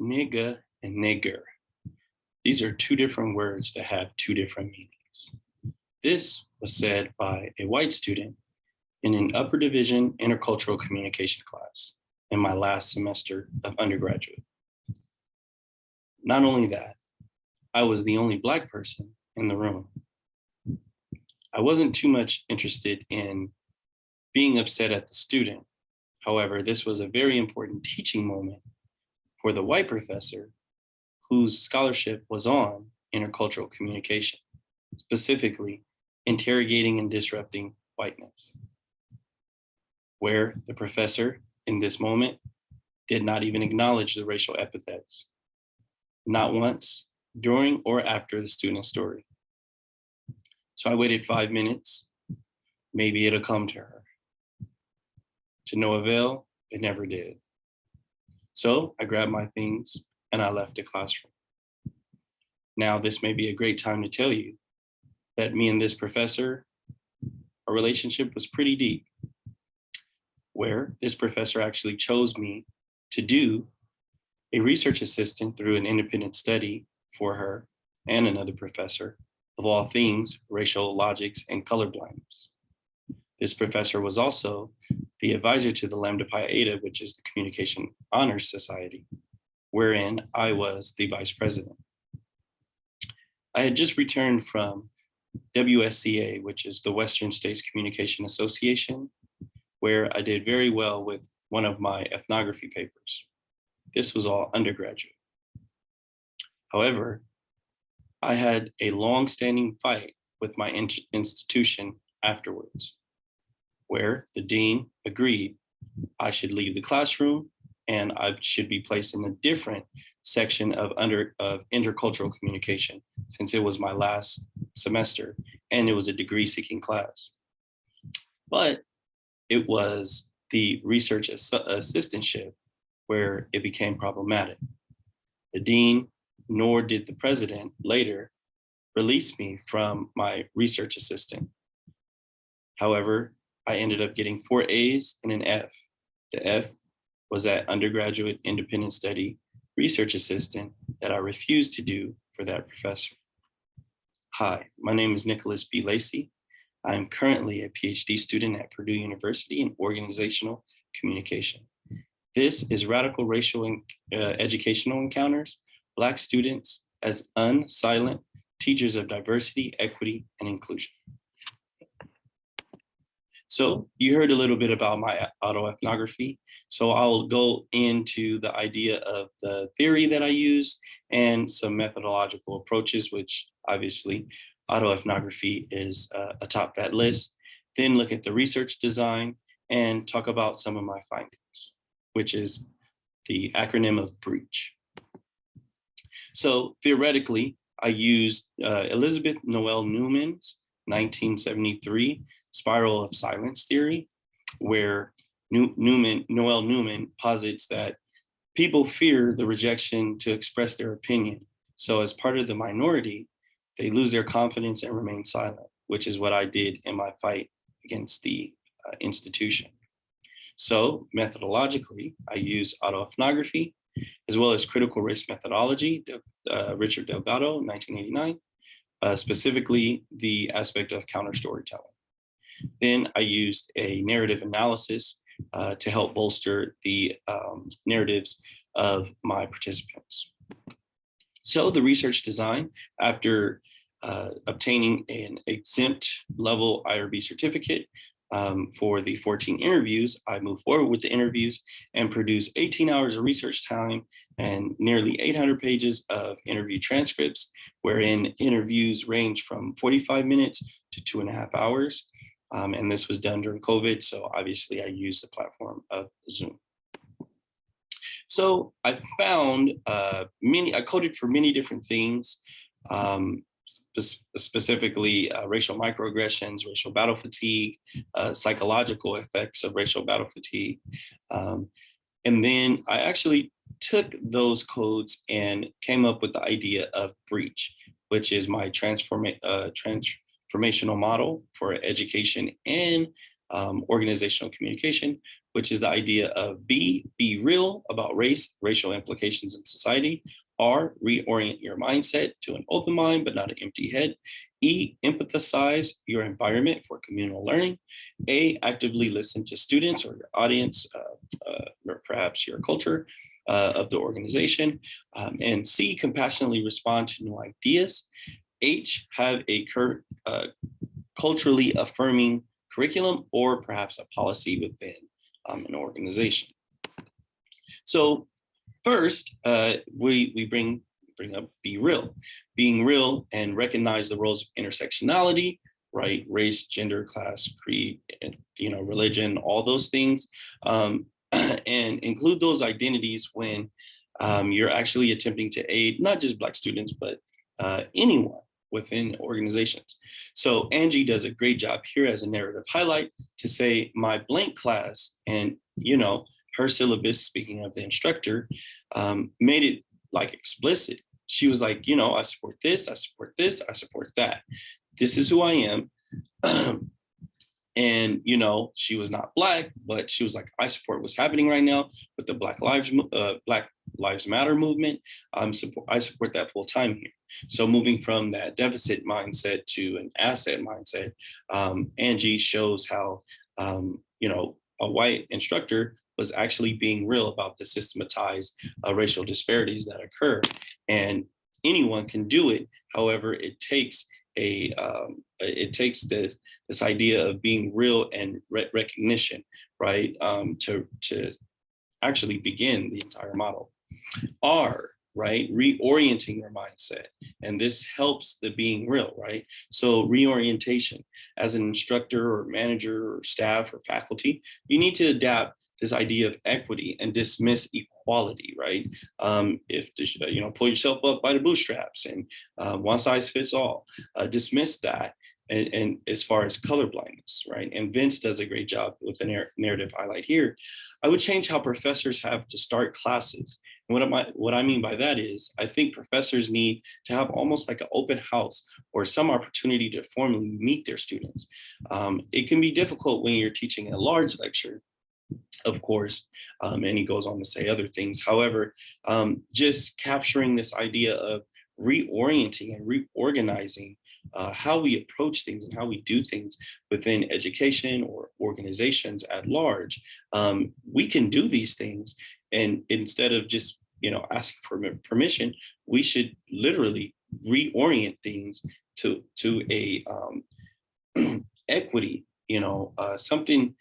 Nigga and nigger. These are two different words that have two different meanings. This was said by a white student in an upper division intercultural communication class in my last semester of undergraduate. Not only that, I was the only Black person in the room. I wasn't too much interested in being upset at the student. However, this was a very important teaching moment for the white professor whose scholarship was on intercultural communication, specifically interrogating and disrupting whiteness, where the professor in this moment did not even acknowledge the racial epithets, not once, during or after the student's story. So I waited 5 minutes, maybe it'll come to her. To no avail, it never did. So I grabbed my things and I left the classroom. Now, this may be a great time to tell you that me and this professor, our relationship was pretty deep, where this professor actually chose me to do a research assistant through an independent study for her and another professor of all things racial logics and colorblindness. This professor was also the advisor to the Lambda Pi Eta, which is the Communication Honors Society, wherein I was the vice president. I had just returned from WSCA, which is the Western States Communication Association, where I did very well with one of my ethnography papers. This was all undergraduate. However, I had a long-standing fight with my institution afterwards, where the dean agreed I should leave the classroom and I should be placed in a different section of intercultural communication, since it was my last semester and it was a degree-seeking class. But it was the research assistantship where it became problematic. The dean, nor did the president later release me from my research assistant. However, I ended up getting 4 A's and an F. The F was that undergraduate independent study research assistant that I refused to do for that professor. Hi, my name is Nicholas B. Lacy. I am currently a PhD student at Purdue University in organizational communication. This is Radical Racial Educational Encounters, Black students as unsilent teachers of diversity, equity, and inclusion. So you heard a little bit about my autoethnography. So I'll go into the idea of the theory that I used and some methodological approaches, which obviously autoethnography is atop that list. Then look at the research design and talk about some of my findings, which is the acronym of BREACH. So theoretically, I used Elizabeth Noel Newman's 1973 spiral of silence theory, where Noel Newman posits that people fear the rejection to express their opinion. So as part of the minority, they lose their confidence and remain silent, which is what I did in my fight against the institution. So methodologically, I use autoethnography, as well as critical race methodology, Richard Delgado, 1989, specifically the aspect of counter storytelling. Then I used a narrative analysis to help bolster the narratives of my participants. So the research design, after obtaining an exempt level IRB certificate for the 14 interviews, I moved forward with the interviews and produced 18 hours of research time and nearly 800 pages of interview transcripts, wherein interviews range from 45 minutes to 2.5 hours. And this was done during COVID, so obviously I used the platform of Zoom. So I found I coded for many different things, specifically racial microaggressions, racial battle fatigue, psychological effects of racial battle fatigue. And then I actually took those codes and came up with the idea of BREACH, which is my transformational model for education and organizational communication, which is the idea of B, be real about race, racial implications in society. R, reorient your mindset to an open mind, but not an empty head. E, empathize your environment for communal learning. A, actively listen to students or your audience, or perhaps your culture of the organization. And C, compassionately respond to new ideas. H, have a culturally affirming curriculum or perhaps a policy within an organization. So first, we bring up be real. Being real and recognize the roles of intersectionality, right? Race, gender, class, creed, and, religion, all those things, and include those identities when you're actually attempting to aid not just Black students, but anyone within organizations. So Angie does a great job here as a narrative highlight to say my blank class, and her syllabus, speaking of the instructor, made it like explicit. She was like, I support this, I support this, I support that. This is who I am. And, she was not Black, but she was like, I support what's happening right now with the Black Lives Matter movement. I support that full time here. So moving from that deficit mindset to an asset mindset, Angie shows how, a white instructor was actually being real about the systematized racial disparities that occur. And anyone can do it. However, it takes this idea of being real and recognition, right, to actually begin the entire model. R, right, reorienting your mindset. And this helps the being real, right? So reorientation as an instructor or manager or staff or faculty, you need to adapt this idea of equity and dismiss equality, right? Pull yourself up by the bootstraps and one size fits all, dismiss that. And as far as colorblindness, right? And Vince does a great job with the narrative highlight here. I would change how professors have to start classes. And what I mean by that is, I think professors need to have almost like an open house or some opportunity to formally meet their students. It can be difficult when you're teaching a large lecture, of course, and he goes on to say other things. However, just capturing this idea of reorienting and reorganizing how we approach things and how we do things within education or organizations at large. We can do these things, and instead of just asking for permission, we should literally reorient things to a equity, something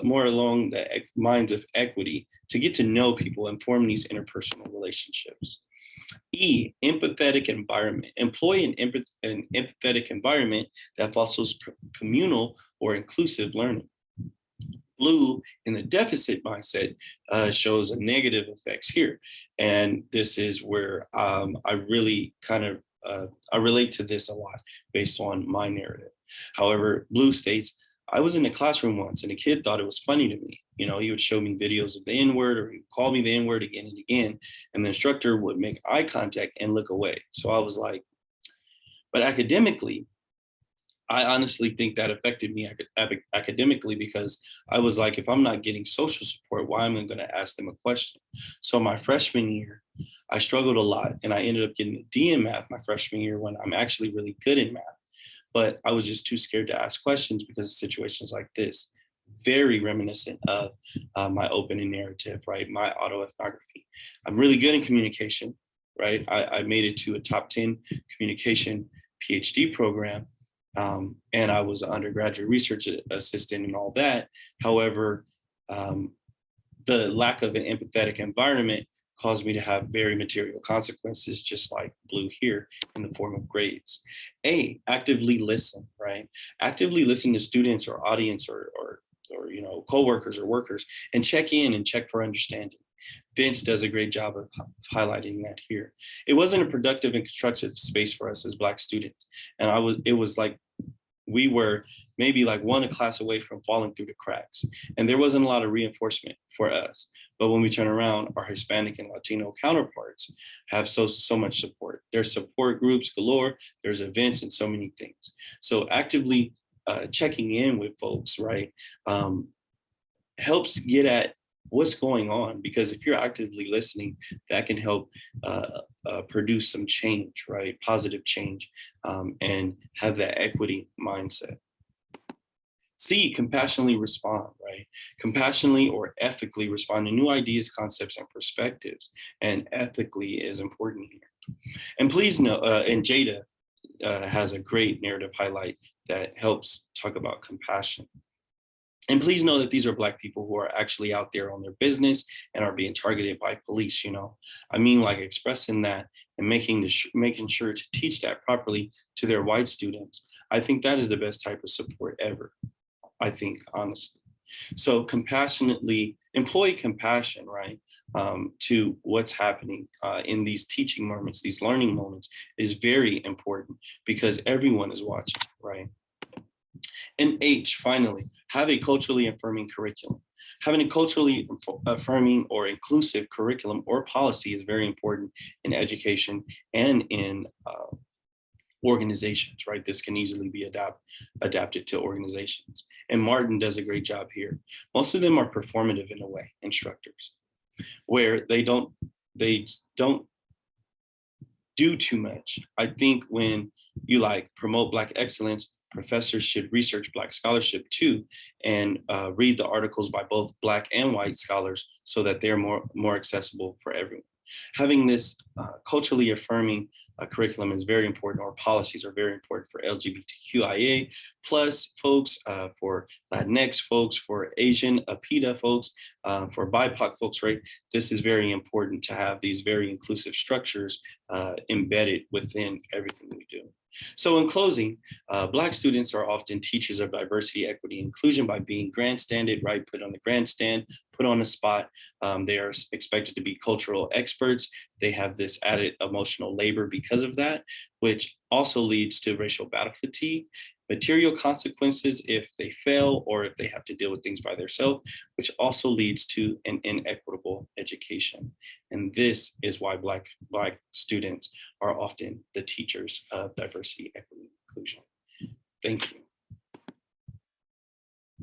more along the lines of equity, to get to know people and form these interpersonal relationships. E, empathetic environment. Employ an empathetic environment that fosters communal or inclusive learning. Blue, in the deficit mindset, shows a negative effects here. And this is where I really kind of, I relate to this a lot based on my narrative. However, Blue states, I was in a classroom once and a kid thought it was funny to me. He would show me videos of the N-word, or he would call me the N-word again and again. And the instructor would make eye contact and look away. So I was like, but academically, I honestly think that affected me academically, because I was like, if I'm not getting social support, why am I going to ask them a question? So my freshman year, I struggled a lot, and I ended up getting a D in math my freshman year when I'm actually really good in math. But I was just too scared to ask questions because of situations like this. Very reminiscent of my opening narrative, right? My autoethnography. I'm really good in communication, right? I made it to a top 10 communication PhD program. And I was an undergraduate research assistant and all that. However, the lack of an empathetic environment caused me to have very material consequences, just like Blue here, in the form of grades. A, actively listen, right? Actively listen to students or audience or coworkers or workers, and check in and check for understanding. Vince does a great job of highlighting that here. It wasn't a productive and constructive space for us as Black students. And it was like, we were maybe like one class away from falling through the cracks. And there wasn't a lot of reinforcement for us. But when we turn around, our Hispanic and Latino counterparts have so much support. There's support groups galore, there's events and so many things. So actively checking in with folks, right, helps get at what's going on, because if you're actively listening, that can help produce some change, right? Positive change, and have that equity mindset. C, compassionately respond, right? Compassionately or ethically respond to new ideas, concepts, and perspectives. And ethically is important here. And please know, and Jada has a great narrative highlight that helps talk about compassion. And please know that these are Black people who are actually out there on their business and are being targeted by police, you know. I mean, like expressing that and making sure to teach that properly to their white students. I think that is the best type of support ever, I think, honestly. So compassionately, employ compassion, right, to what's happening in these teaching moments, these learning moments is very important because everyone is watching, right? And H, finally, have a culturally affirming curriculum. Having a culturally affirming or inclusive curriculum or policy is very important in education and in organizations, right? This can easily be adapted to organizations. And Martin does a great job here. Most of them are performative in a way, instructors, where they don't do too much. I think when you like promote Black excellence, professors should research Black scholarship too, and read the articles by both Black and white scholars so that they're more accessible for everyone. Having this culturally affirming curriculum is very important, or policies are very important for LGBTQIA plus folks, for Latinx folks, for Asian, PETA folks, for BIPOC folks, right? This is very important to have these very inclusive structures embedded within everything we do. So in closing, Black students are often teachers of diversity, equity, and inclusion by being grandstanded, right? Put on the grandstand, put on the spot. They are expected to be cultural experts. They have this added emotional labor because of that, which also leads to racial battle fatigue, material consequences if they fail or if they have to deal with things by themselves, which also leads to an inequitable education. And this is why Black students are often the teachers of diversity, equity, and inclusion. Thank you.